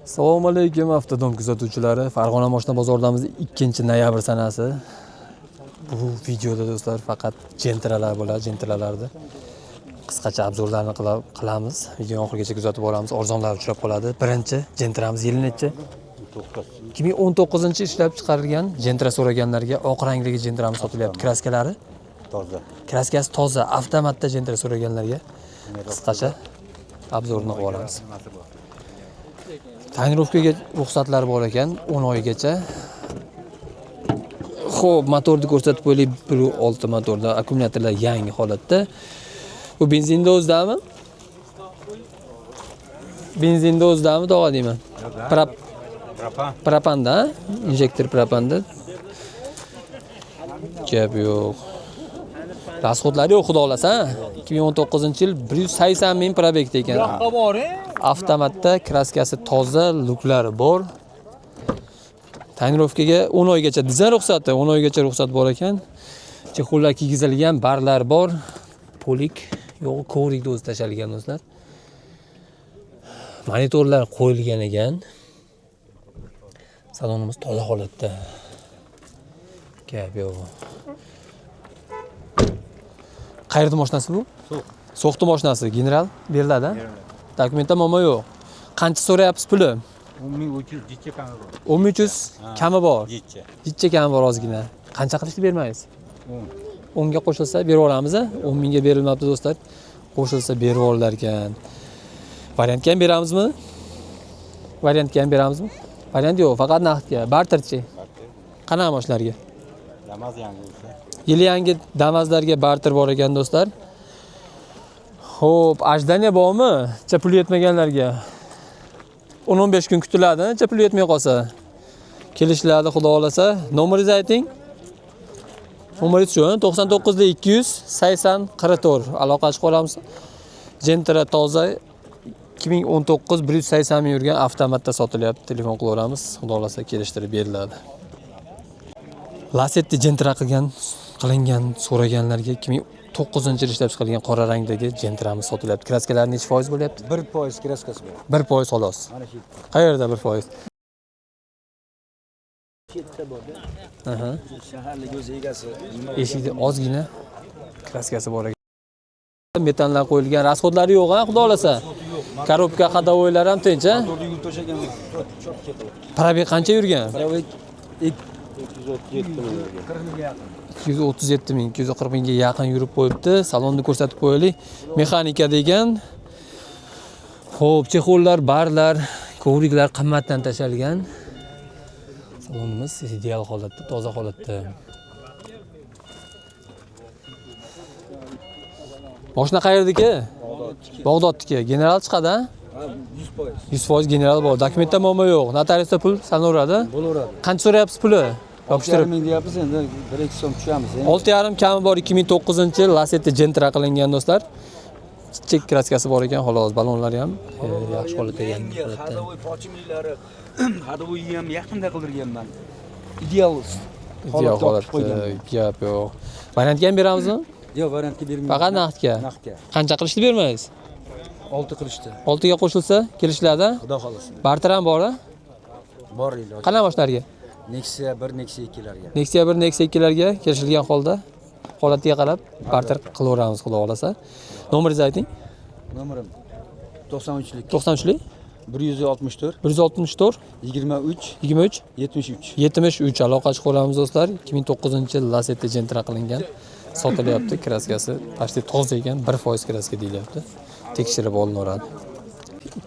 Assalomu alaykum avtodom kuzatuvchilari. Farg'ona moshina bozoridamiz 2-noyabr sanasi. Bu videoda do'stlar faqat jentralar bo'ladi, jentralarni qisqacha obzorlarni qilamiz. Video oxirigacha kuzatib boramiz. Arzonlar uchrab qoladi. Birinchi jentramiz yili necha? 2019 ishlab chiqarilgan jentra so'raganlarga oq rangdagi jentramiz sotilyapti. Kraskalari toza. Kraskasi toza, avtomatda jentra so'raganlarga qisqacha obzorni qilib olamiz. Tonirovkaga ruxsatlari bor ekan 10 oygacha. Xo'p, motorni ko'rsatib qo'yaylik. 1.6 motorda, akkumulyatorlar yangi holatda. Bu benzinda o'zdami? Benzinda o'zdami, tog'a deyman. Propanda, injektor propanda. Gap yo'q. Rasxodlari yo'q, xudo xolasa. 2019-yil 180 ming probekda ekan. Avtomatda kraskasi toza, luklari bor. Tonirovkaga 10 oygacha dizayn ruxsati, 10 oygacha ruxsat bor ekan. Chexollar kiygizilgan, barlar bor. Polik yo'q, kovrikda o'zi tashalgan do'stlar. Monitorlar qo'yilgan ekan. Salonimiz toza holatda. Gap yo'q. Qayerda mashinasi bu? So'xdi mashinasi, general beriladi. Dokumentda momo yo'q. Qancha so'rayapsiz puli? 10.300 jicha kami bor. 10.300 kami bor. Jicha Kami bor ozgina. Qancha qilishni bermaysiz? 10. 10 ga qo'shilsa berib olamiz. 10 mingga berilmabdi do'stlar. Qo'shilsa berib olar ekan. Variantga ham beramizmi? Variant yo'q, faqat naqdga. Barterchi. Qanaqa mashinalarga? Damas yangi bo'lsa. Yili yangi Damazlarga barter bor ekan do'stlar. Xo'p, ajdaniya bormi? Pul yetmaganlarga 10-15 kun kutiladi, pul yetmay qolsa. Kelishiladi, xudo xolasa. Nomeringizni ayting. Nomeringiz shu, 99 280 44. Aloqa qilib qolamiz. Jentra toza 2019 180 ming yurgan avtomatda sotilyapti. Telefon qilaveramiz. Xudo xolasa kelishtirib beriladi. Lasetti jentra qilingan so'raganlarga 2009-yil ishlab chiqarilgan qora rangdagi jentramiz sotilyapti. Kraskalari necha foiz bo'lyapti? 1% kraskasi bor. 1% xolos. Mana shu Qayerda 1%? chetda bor-da. Aha. Shaharlik o'z egasi. Eshikda ozgina kraskasi bor ekan. Metanlar qo'yilgan, rasxodlari yo'q, ha, xudo xolasa. Korobka, xadovoylar ham tinch, ha? Motorni yurib tashagan chop ketdi. Probeg qancha yurgan? Probeg 237 ming. 40 mingga yaqin. 237 ming, 240 mingga yaqin yurib qo'yibdi. Salonni ko'rsatib qo'yaylik. Mexanika degan. Xo'p, chexollar, barlar, kovriklar qimmatdan tashalgan. Salonimiz ideal holatda, toza holatda. Mashina qayerdiki? Bag'dodniki. General chiqadi, ha? 100%. 100% general bor. Dokumentda muammo yo'q. Notariusda pul sanaveradi. Bo'laveradi. Qancha so'rayapsiz puli? 6,5 ming deyapmiz, endi 1-2 so'm tushamiz. 6,5 kami bor. 2009-yil Lasetti jentra qilingan do'stlar. Kichik kraskasi bor ekan, xolos. Balonlari ham yaxshi holatda ekan. Hadovoy pochimlilari, hadovoyni ham yaqinda qildirganman. Ideal holatda. Gap yo'q. Variantga ham beramizmi? Yo'q, variantga bermayman. Faqat naqdga. Naqdga. Qancha qilishni bermaysiz? 6 qilishdi. 6 ga qo'shilsa kelishiladi. Xudo xolasa. Barter ham bor-a? Bor iloji. Qanaqa mashinalarga? Nexia 1, Nexia 2larga. Nexia 1, Nexia 2larga kelishilgan holda holatiga qarab barter qilaveramiz, xudo xolasa. Nomeringizni ayting. Nomerim 93lik. 93lik 164 164 23 23 73. 73 aloqa qilib qolamiz do'stlar. 2009-yil Lasetti jentra qilingan sotilyapti. Kraskasi почти toza ekan, 1% kraska deyilyapti. Tekshirib olinaveradi.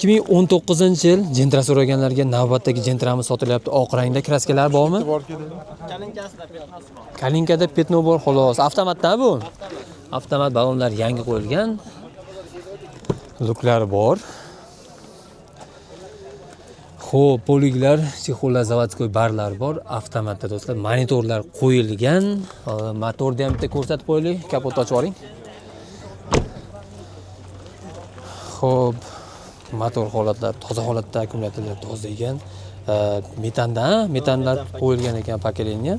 2019-yil jentra so'raganlarga navbatdagi jentramiz sotilyapti. Oq rangda kraskalar bormi? Kalinkada petno bor, xolos. Avtomatdan bu. Avtomat balonlar yangi qo'yilgan. Luklari bor. Xo'p, poliklar, chexollar, zavodskoy barlar bor. Avtomatda do'stlar, monitorlar qo'yilgan. Motorni ham bitta ko'rsatib qo'yaylik. Kapot ochib oling. Xo'p, motor holatlari toza holatda, akkumulyatorlar toza ekan. Metanlar qo'yilgan ekan pokoleniya.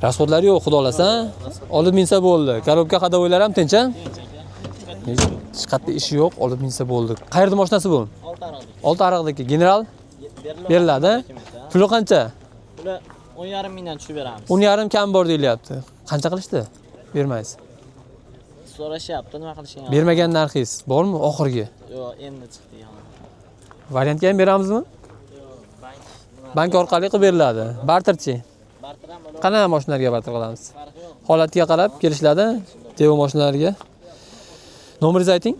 Rasxodlari yo'q, xudo xolasa. Olib minsa bo'ldi. Korobka, xadovoylar ham tinch, ha? Hech qayerda ishi yo'q, olib minsa bo'ldi. Qayerda mashinasi bu? Oltiariqdagi general Beriladi. Puli qancha? Bular 10,5 mingdan tushib beramiz. 10,5 kam bor deyilyapti. Qancha qilishdi? Bermaysiz. So'rashyapti, nima qilishgan? Bermagan narxingiz bormi oxirgi? Yo'q, endi chiqdi yana. Variantga ham beramizmi? Bank orqali qilib beriladi. Barterchi. Barter ham bo'lar. Qanaqa mashinalarga barter qilamiz? Farqi yo'q. Holatiga qarab kelishiladi. Devo mashinalarga. Nomeringizni ayting.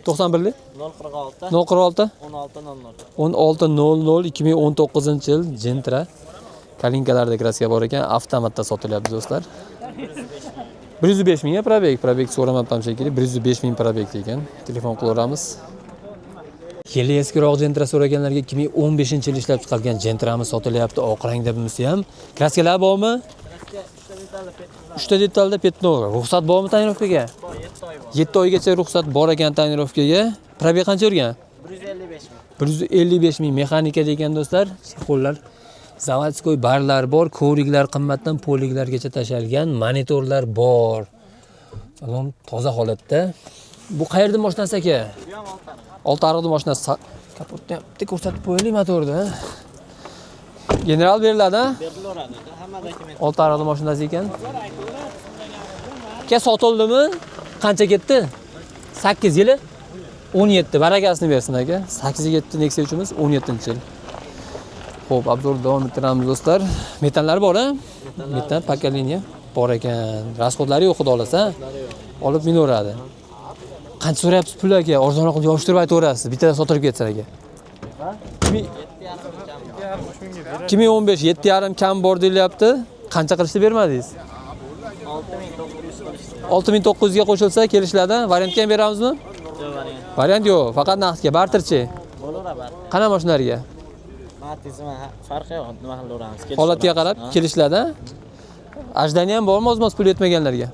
91lik 046 046 16 00. 1600 2019 yil Gentra Kalinkalarda kraska bor ekan, avtomatda sotilyapti do'stlar. 105 ming probek, so'ramabman shekilli, 105 ming probek ekan. Telefon qilaveramiz. Yili eskiroq Gentra so'raganlarga 2015-yil ishlab chiqarilgan Gentramiz sotilyapti. Oq rangda bunisi ham. Kraskalar bormi? 3 ta detalda petno. Ruxsat bormi tonirovkaga? 7 oygacha ruxsat bor ekan tonirovkaga. Probek qancha yurgan? 155 ming. 155 ming mexanika degan do'stlar. Qo'llar zavodskoy barlar bor, ko'riklar qimmatdan poliklargacha tashalgan, monitorlar bor. Salon toza holatda. Bu qayerda mashinasi aka? Bu ham Oltiariqda mashinasi. Kapotni bitta ko'rsatib qo'yaylik motorni. General beriladi, ha? berilaveradi. Hamma dokument. Oltiariqda mashinasi ekan. Aka sotildimi? Qancha ketdi? 8 yili? 17. Barakasini bersin aka. 8 ga ketdi Nexia 3imiz 17-yil. Xo'p, obzor davom ettiramiz do'stlar. Metanlar bor, ha? Metan pokoleniya bor ekan. Rasxodlari yo'q, xudo olasa. Olib minaveradi. Qancha so'rayapsiz pul aka? Arzonroq qilib yopishtirib aytaverasiz. Bittada sotilib ketsin aka. 2015 7,5 kam bor deyilyapti. Qancha qilishni bermadingiz? 6900 ga qo'shilsa kelishiladi. Variantga ham beramizmi? Yo'q, variant. Variant yo'q, faqat naqdga, barterchi. Bo'laveradi. Qana mashinalarga? Matizmi farqi yo'q, nima qilaveramiz? Holatiga qarab kelishiladi. Ajdani ham bormi o'zimiz pul yetmaganlarga?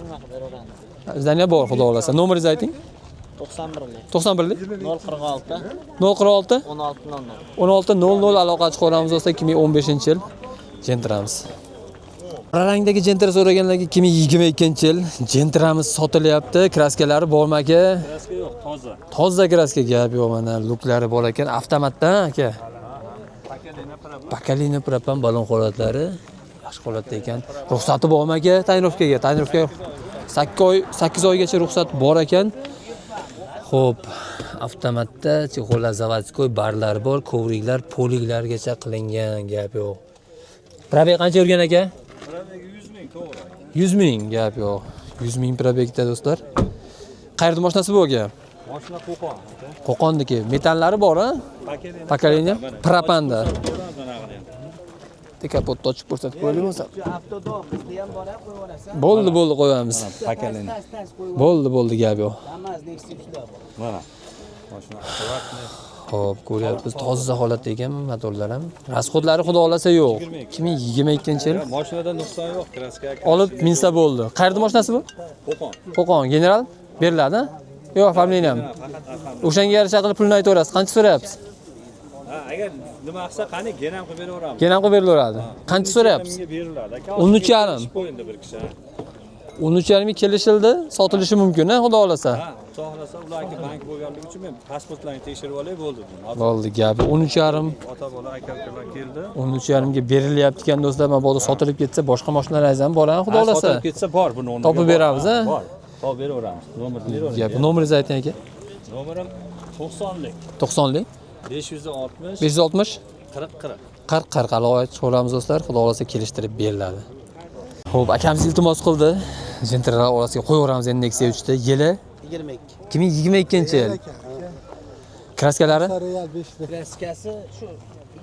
Nima qilib beraveramiz? Ajdani bor, xudo olasa. Nomeringizni ayting. 91lik 91lik 046 046 16 00. 1600 aloqa chiqaramiz do'stlar 2015-yil Gentramiz. Qora rangdagi Gentra so'raganlarga 2022-yil Gentramiz sotilyapti. Kraskalari bormi aka? Kraska yo'q, toza. Toza kraska gap yo'q, mana luklari bor ekan, avtomatda aka. Pokoleniya propan balon holatlari yaxshi holatda ekan. Ruxsati bormi aka tonirovkaga? Tonirovka 8 oygacha ruxsat bor ekan. Xo'p, avtomatda chexollar zavodskoy barlar bor, kovriklar, poliklargacha qilingan gap yo'q. Probek qancha yurgan aka? Probek 100 ming to'g'ri. 100 ming gap yo'q. 100 ming probekda do'stlar. Qayerda mashinasi bu aka? Mashina Qo'qon. Qo'qondagi metallari bor, ha? Pokoleniya propanda. Dekapotni ochib ko'rsatib qo'yaylik bo'lsa. Avtodom bizda ham bor, qo'yib olasan. Bo'ldi, qo'yamiz. Pokoleniya. Bo'ldi gap yo'q. Hammasi Nexia ishlar bor. Mana. Mashina akkuratni. Xo'p, ko'ryapmiz, toza holatda ekan motorlar ham. Rasxodlari xudo olasa yo'q. 2022-yil Mashinada nuqson yo'q, kraska. olib minsa bo'ldi. Qayerda mashinasi bu? Qo'qon. Qo'qon general beriladi? Yo'q, familiya ham. O'shanga yarasha qilib pulni aytaverasiz. Qancha so'rayapsiz? Ha, agar nima qilsa qani genam qilib beraveramiz. Genam qilib berilaveradi. Qancha so'rayapsiz? Menga beriladi aka. 13,5. Qo'yindi bir kishi. 13,5 kelishildi, sotilishi mumkin, ha, xudo olasa. Ha, xohlasa ularga bank bo'lganligi uchun men pasportlarni tekshirib olay bo'ldi. Bo'ldi gap. 13,5 Ota bola aka-ukalar keldi. 13,5 ga berilyapti ekan do'stlar. Mabodo sotilib ketsa, boshqa mashinalaringiz ham bor, ha, xudo olasa. Sotilib ketsa bor buni o'rniga. Topib beramiz, ha? Bor. Topib beraveramiz. Nomerni beraveramiz. Gap, nomeringizni ayting aka. Nomerim 90lik 90lik 560 560 40 40 aloqa chiqaramiz do'stlar. Xudo olasa kelishtirib beriladi. Xo'p, akamiz iltimos qildi. Gentralar orasiga qo'yaveramiz endi Nexia 3 da. Yili 22. 2022-yil. Kraskalari? Kraskasi shu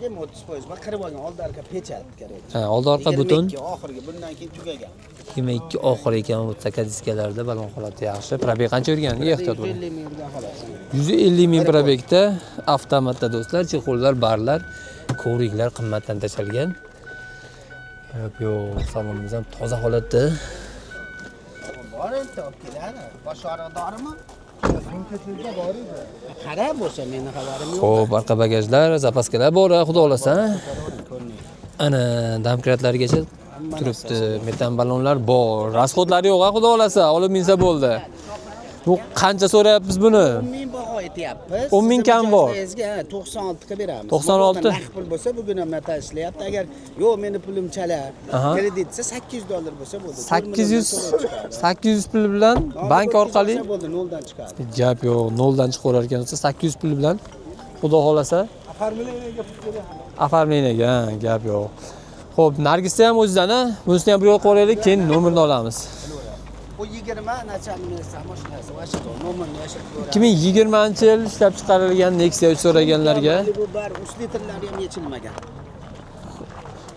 30%. Men qirib olgan oldi arka pechat kerak. Ha, oldi orqa butun. Oxirgi bundan keyin tugagan. 22 oxir ekan bu taka diskalarda balon holati yaxshi. Probek qancha yurgan? Ehtiyot bo'ling. 150 ming yurgan xolos. 150 ming probekda avtomatda do'stlar, chexollar, barlar, kovriklar qimmatdan tashalgan. Yo'q, salonimiz ham toza holatda. Bor endi olib keladi. Bosh og'riqdorimi? Qara bo'lsa meni xabarim yo'q. Xo'p, orqa bagajlar, zapaskalar bor, xudo olasa. Ana, damkratlargacha turibdi. Metan balonlar bor. Rasxodlari yo'q, xudo olasa, olib minsa bo'ldi. Bu qancha so'rayapmiz buni? 10 ming baho aytyapmiz. 10 ming kam bor. 96 ga beramiz. 96? Naqd pul bo'lsa bugun ham nota ishlayapti. Agar yo'q meni pulim chala, Aha. kredit desa $800 bo'lsa bo'ldi. 800 pul bilan bank orqali bo'ldi, noldan chiqadi. gap yo'q, noldan chiqaverar ekan bo'lsa 800 pul bilan xudo xolasa оформлениyaga gap yo'q. Xo'p, Nargisda ham o'zidan, bunisini ham bir yo'q qo'yaylik, keyin nomerini olamiz. Bu 20 nachalnik mashinasi, o'sha nomerni yashirib qo'yadi. 2020-yil ishlab chiqarilgan Nexia 3 so'raganlarga Bu bar 3 litrlari ham yechilmagan.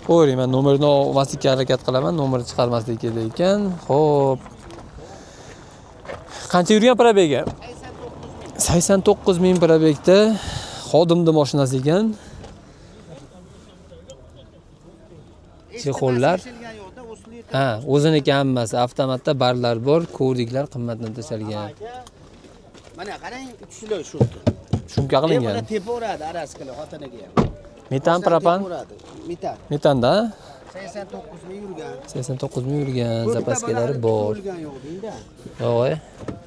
qo'ying, men nomerini olmaslikka harakat qilaman, nomerni chiqarmaslik kerak ekan. Xo'p. Qancha yurgan probega? 89 ming probegda xodimni mashinasi ekan. Chexollar. Ha, o'ziniki hammasi avtomatda barlar bor, kodiklar qimmatdan tashalgan. Mana qarang, uchlar shunga. Shunga qilingan. Mana tepaveradi araskili xotiniga ham. Metan, propan, Metan. metanda 89 ming yurgan. 89 ming yurgan, zapaskalari bor. Yurgan yo'q deydi. Yo'q,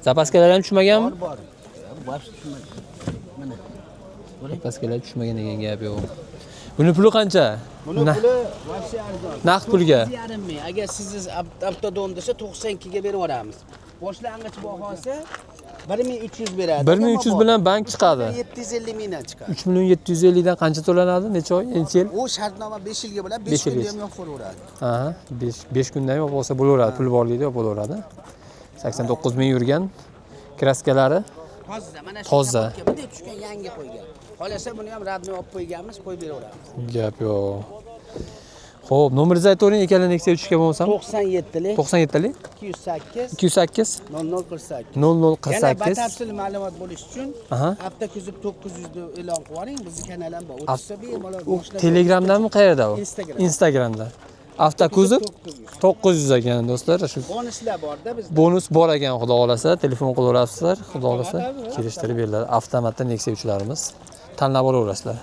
zapaskalari ham tushmaganmi? Bor. Bosh tushmagan. Mana. Zapaskalar tushmagan degan gap yo'q. Buni puli qancha? Buni puli vaqti arzon. Naqd pulga. 9,5 ming. Agar siz avtodon desa 92 ga berib yuboramiz. Boshlang'ich bahosi 1300 beradi. 1300 bilan bank chiqadi. 750 mingdan chiqadi. 3 million 750 dan qancha to'lanadi? Necha oy? Necha yil? U shartnoma 5 yilga bo'ladi, 5 5 kunda yil. ham yo'qolaveradi. Ha, 5 kundan yo'q bo'lsa bo'laveradi, pul borligida yo'q bo'laveradi. 89 ming yurgan. Kraskalari Toza, mana shu Toza. kapotga bunday tushgan yangi qo'ygan. Qolasa buni ham radni olib qo'yganmiz, qo'yib beraveramiz. gap yo'q. Xo'p, nomeringizni aytavering, ikkala Nexia 3 ga bo'lsam. 97 lik 97 lik 208 208 0048. 0048. Yana batafsil ma'lumot bo'lish uchun Aha. Avtokuzov 900 ni e'lon qilib yuboring. Bizning kanal ham bor. O'tsa bemalol U Telegramdanmi qayerda u? Instagram. Instagramda. Avtokuzov 900 ekan do'stlar. Shu Bonuslar borda bizda. bonus bor ekan, xudo xolasa, telefon qilaverasizlar, xudo xolasa kelishtirib beriladi. Avtomatda Nexia 3larimiz tanlab olaverasizlar.